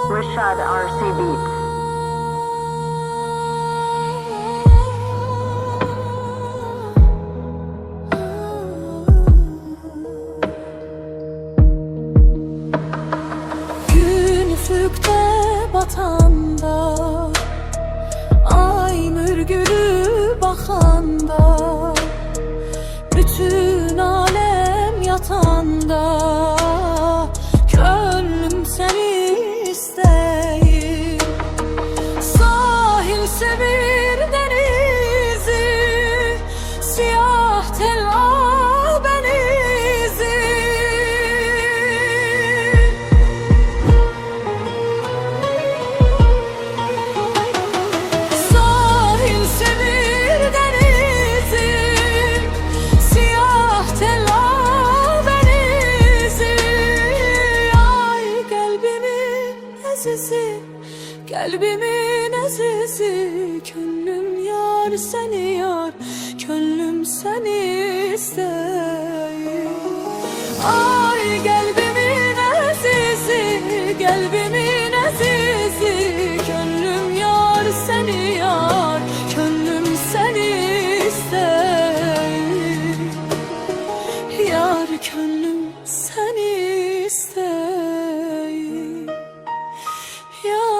Rashad RC Beats. Gün üfükte batanda, ay mürgülü bakanda, bütün alem yatanda, gönlüm seni isteyir. Sahil sevir denizi, siyah tel benizi. Sahil sevir denizi, siyah tel benizi. Ay kalbimin azizi, kalbimin azizi, gönlüm yar seni yar, gönlüm seni isteyir. Ay kalbimin azizi, kalbimin azizi, gönlüm yar seni yar, gönlüm seni isteyir. Yar gönlüm seni isteyir. Yar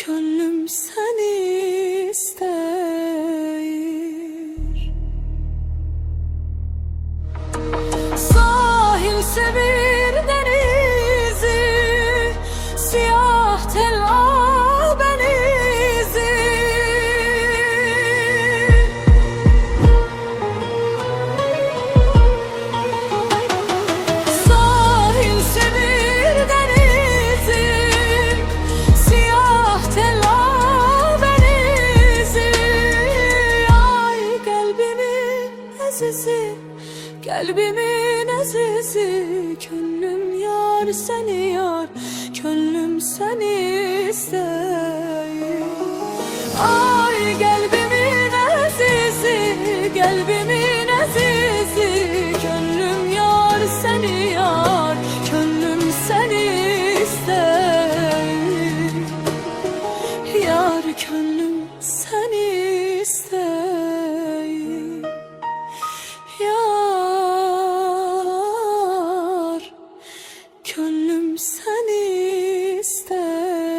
gönlüm seni isteyir. Sahil sevir denizi, siyah tel benizi. Sahil sevir denizi, siyah tel benizi. Ay kalbimin azizi, kalbimin azizi, gönlüm yar seni yar, gönlüm seni isteyir. Ay kalbimin azizi, kalbimin azizi, gönlüm yar seni yar, gönlüm seni isteyir. Yar gönlüm seni isteyir. Yar gönlüm seni isteyir.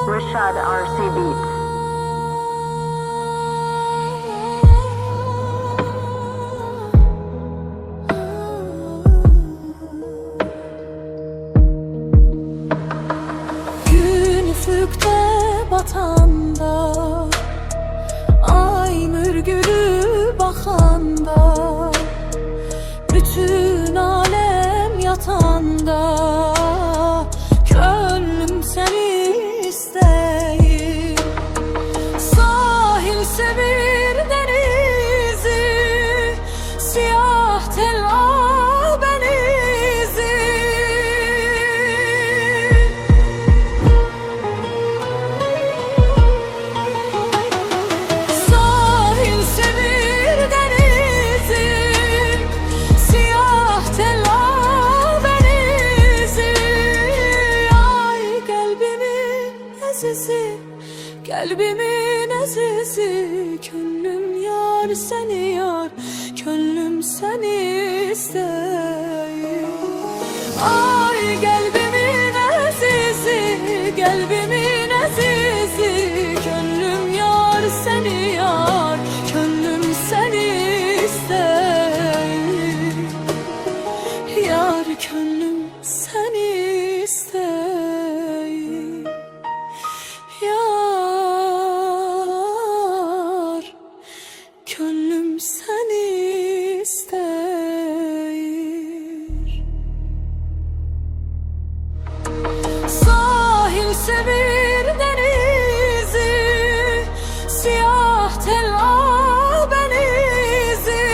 Rashad RC Beats. Gün üfükte batanda, ay mürgülü bakanda, bütün alem yatanda, gönlüm seni isteyir. Sahil sevir denizi, siyah tel benizi. Sahil sevir denizi, siyah tel benizi. Ay kalbimin azizi, kalbimin azizi, gönlüm yar seni yar, gönlüm seni isteyir. Ay kalbimin azizi, kalbimin azizi, gönlüm yar seni yar, gönlüm seni isteyir. Yar gönlüm seni isteyir. Yar gönlüm seni isteyir. Sahil sevir denizi, siyah tel benizi.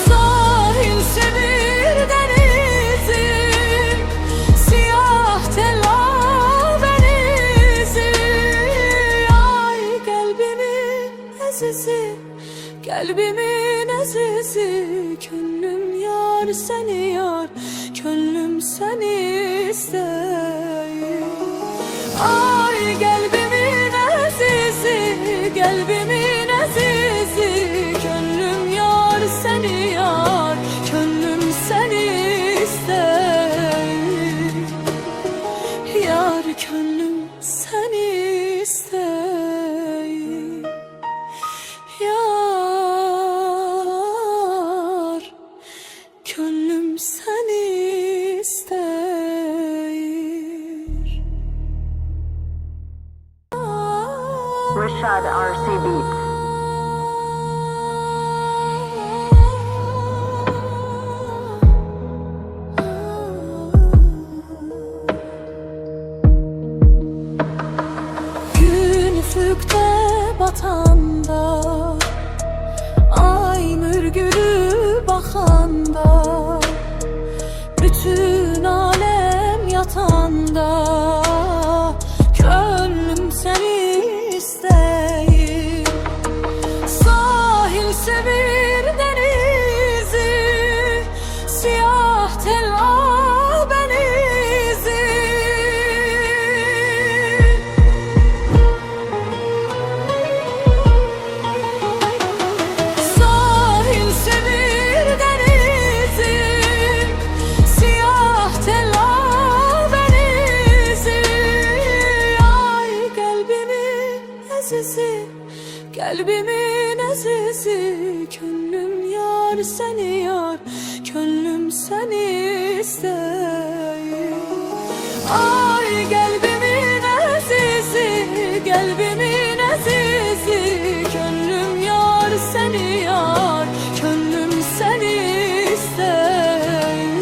Sahil sevir denizi, siyah tel benizi. Kalbimin azizi, könlüm yar seni yar, könlüm seni isteyir. Ay kalbimin azizi, kalbimin azizi, könlüm yar seni yar, könlüm seni isteyir. Yar könlüm seni isteyir. Yar könlüm seni isteyir. Rashad RC Beats. Gün üfüqdə batanda, ay mürgülü baxanda, bütün alem yatanda, könlüm seni isteyir. Sahil sevir denizi, siyah tel benizi. Sahil sevir denizi, siyah tel benizi. Ay kalbimin azizi, kalbimin azizi, könlüm yar seni yar, könlüm seni isteyir. Ay kalbimin azizi, kalbimin azizi, könlüm yar seni yar, könlüm seni isteyir.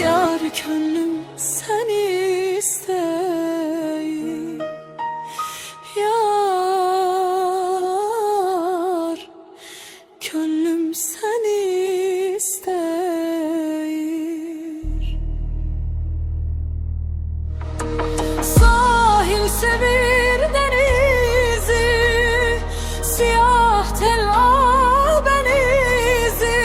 Yar könlüm seni isteyir. Yar könlüm seni isteyir. Sahil sevir denizi, siyah tel benizi.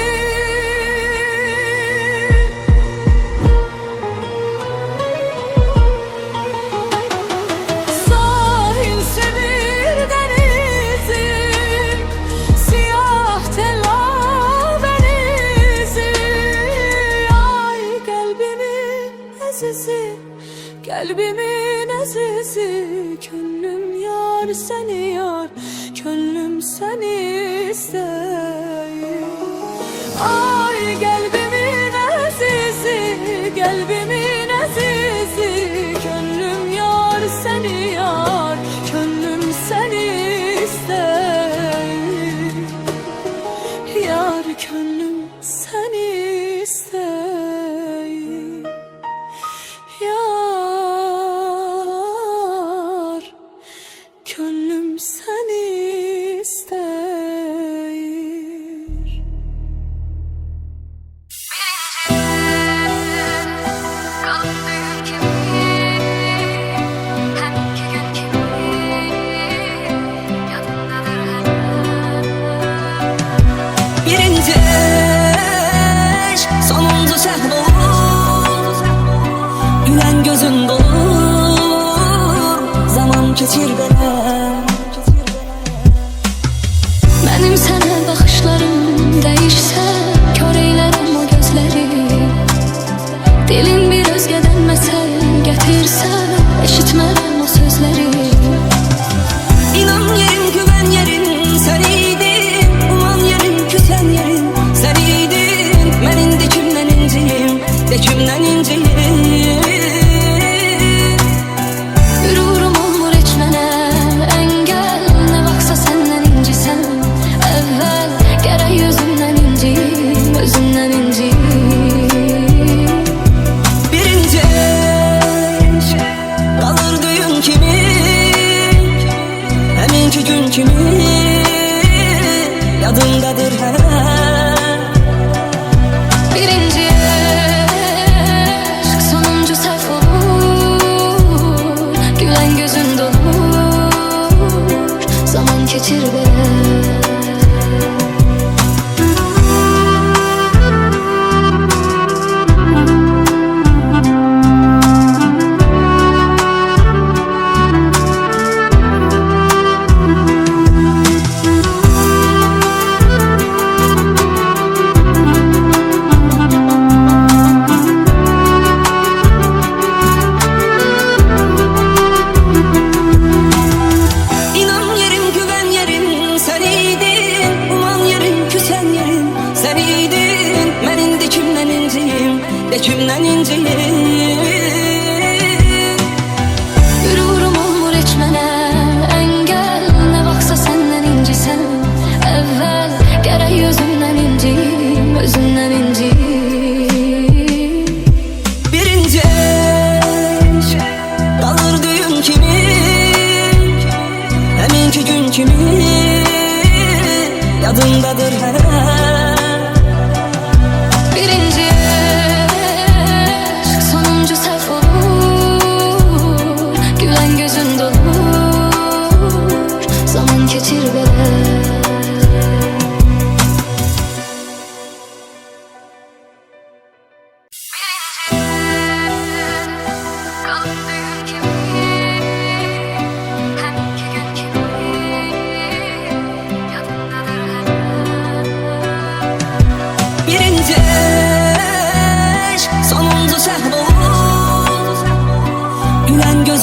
Sahil sevir denizi, siyah tel benizi. Ay kalbimin azizi, kalbimin azizi, könlüm yar seni yar, könlüm seni isteyir. Ay kalbimin azizi, kalbimin azizi, könlüm yar seni yar, könlüm seni isteyir. Yar könlüm seni isteyir. Yar könlüm seni isteyir. Birinci eş, sonuncu şehir olur. Gülen gözün dolur, zaman keçir belə. Benim sana bakışlarım değişse, kör eylerim o gözleri. Dilin bir özgeden mesel getirse, eşitmem o sözleri. İnan yerin, güven yerin sen idin. Uman yerin, küsen yerin sen idin. Ben indi kimden inciyim, de kimden inciyim. Yürürüm olur içmene engel, ne baksa senden incisem. Evvel gerek yüzünden inciyim, özünden inciyim. Birinci eş, kalır düğün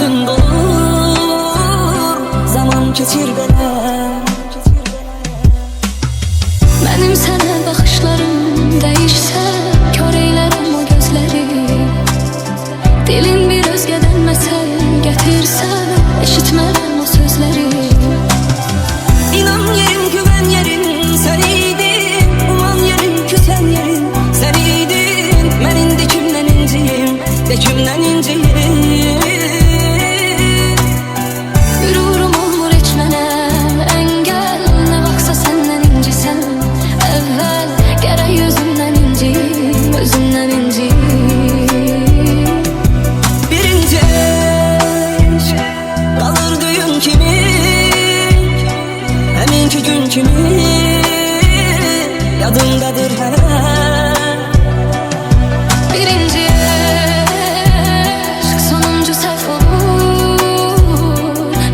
gözün dolur, zaman keçir belə. Mənim sənə baxışlarım dəyişsə, kör eylərəm o gözləri. Dilin bir özgədən məsəl gətirsə, eşitmərəm o sözləri. İnan yerim, güven yerin sen idin, uman yerin, küsen yerin sen idin. Ben indi kimden inciyim, de kimden inciyim. Qürurum olmur heç mənə əngəl, nə vaxtsa səndən incisən. Əvvəl gərək özümdən inciyim, özümdən inciyim. Birinci kalır düğün kimi, eminki gün kimi yadımdadır hələ. Birinci aşk, sonuncu səhv olur.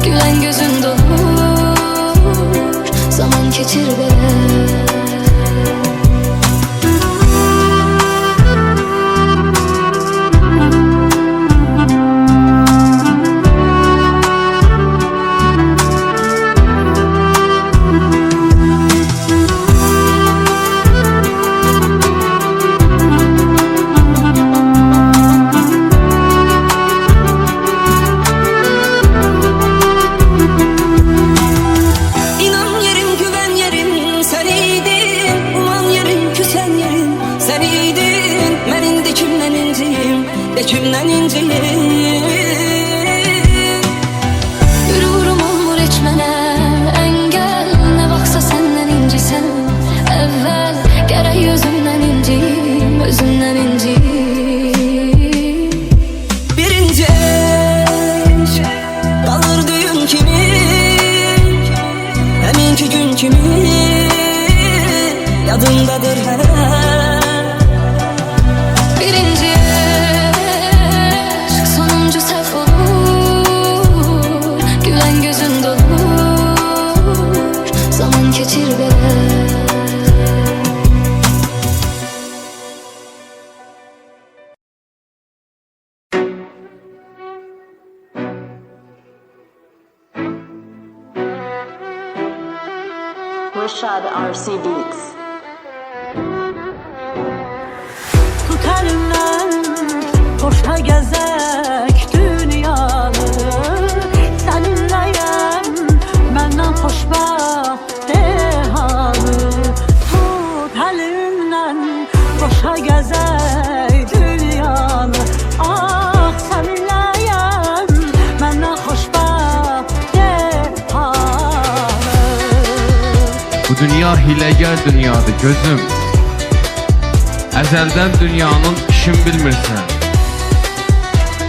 Gülen gözün dolur, zaman keçir belə. İnan yerim, güven yerin sen idin, uman yerin, küsen yerin sen idin. Ben indi kimden inciyim, de kimden inciyim. Qürurum olmur heç mənə əngəl, nə vaxtsa səndən incisən. Əvvəl gərək özümdən inciyim, özümdən inciyim. Birinci kalır düğün kimi, eminki gün kimi yadımdadır hələ. Birinci aşk, sonuncu səhv olur. Gülen gözün dolur, zaman keçir belə. Rashad RC Beats. Tut elimden, koşa gezek dünyanı. Seninleyim, benden hoşbaht dehanı. Tut elimden, koşa gezek dünyanı. Ah seninleyim, benden hoşbaht dehanı. Bu dünya hiləgər dünyadır gözüm. Əzəldən dünyanın işin bilmirsən.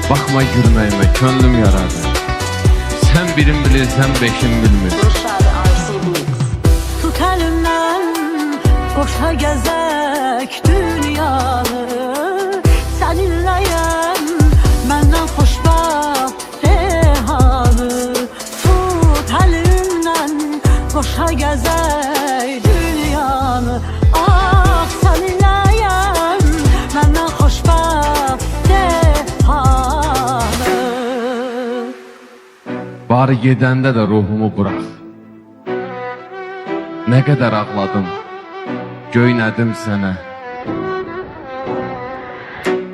Baxma gülməyimə, könlüm yaradır. Sən birin bilirsən, beşin bilmir. Rashad RC Beats. Tut elimden, koşa gezek dünyanı. Seninleyim, benden hoşbaht dehanı. Tut elimden, koşa gezek dünyanı. Ah seninleyim, benden hoşbaht dehanı. Bari gedəndə də ruhumu burax. Nə qədər ağladım, göynədim sənə.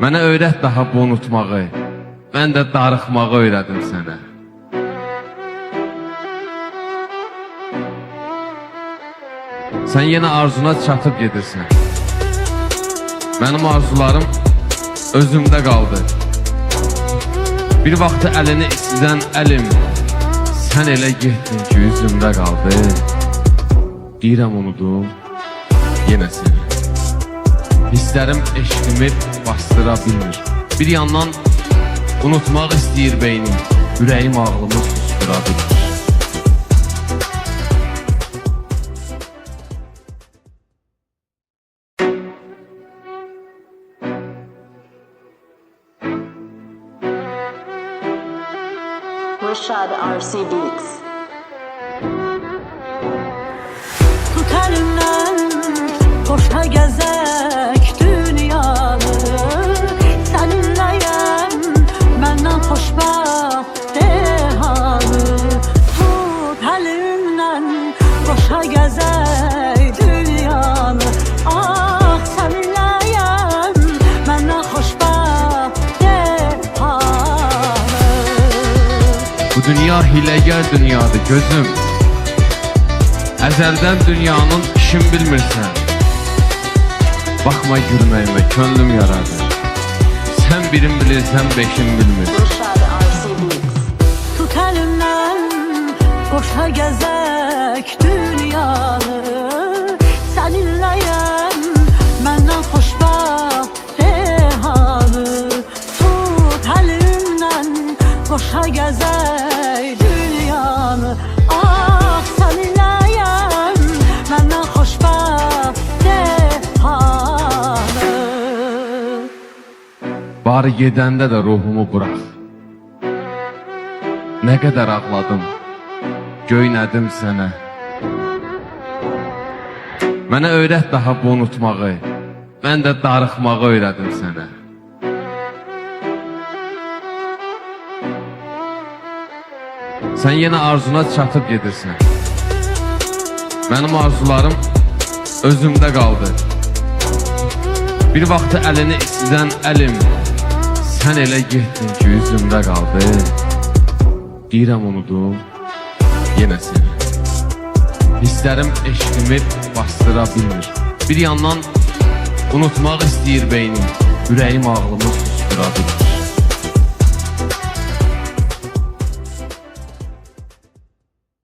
Mənə öyrət daha bu unutmağı, mən də darıxmağı öyrədim sənə. Sən yenə arzuna çatıb gedirsən. Mənim arzularım özümdə qaldı. Bir vaxtı əlini isidən əlim, sən elə getdin ki üzümdə qaldı. Deyirəm unudum, yenə səni. Hisslərim eşqimi bastıra bilmir. Bir yandan unutmaq istəyir beynim, ürəyim ağlımı sustura bilmir. Rashad RC Beats. Tut elimden, koşa gezek dünyanı. Seninleyim, benden hoşbaht Bu dünya hiləgər dünyadır gözüm. Əzəldən dünyanın işin bilmirsən. Baxma gülməyimə, könlüm yaradı. Sən birin bilirsən, beşin bilmir. Rashad RC Beats. Tut elimden koşa gezek dünyanı. Seninleyim benden hoşbaht rehanı. Tut elimden koşa gezek dünyanı. Ah seninleyim benden hoşbaht rehanı. Bari gedəndə də ruhumu burax. Nə qədər ağladım, göynədim sənə. Mənə öyrət daha bu unutmağı, mən də darıxmağı öyrədim sənə. Sən yenə arzuna çatıb gedirsən. Mənim arzularım özümdə qaldı. Bir vaxtı əlini istidən əlim, sən elə getdin ki, üzümdə qaldı. Deyirəm unudum, yenə səni. Hisslərim eşqimi bastıra bilmir. Bir yandan unutmaq istəyir beynim, ürəyim ağlımı sustura bilmir.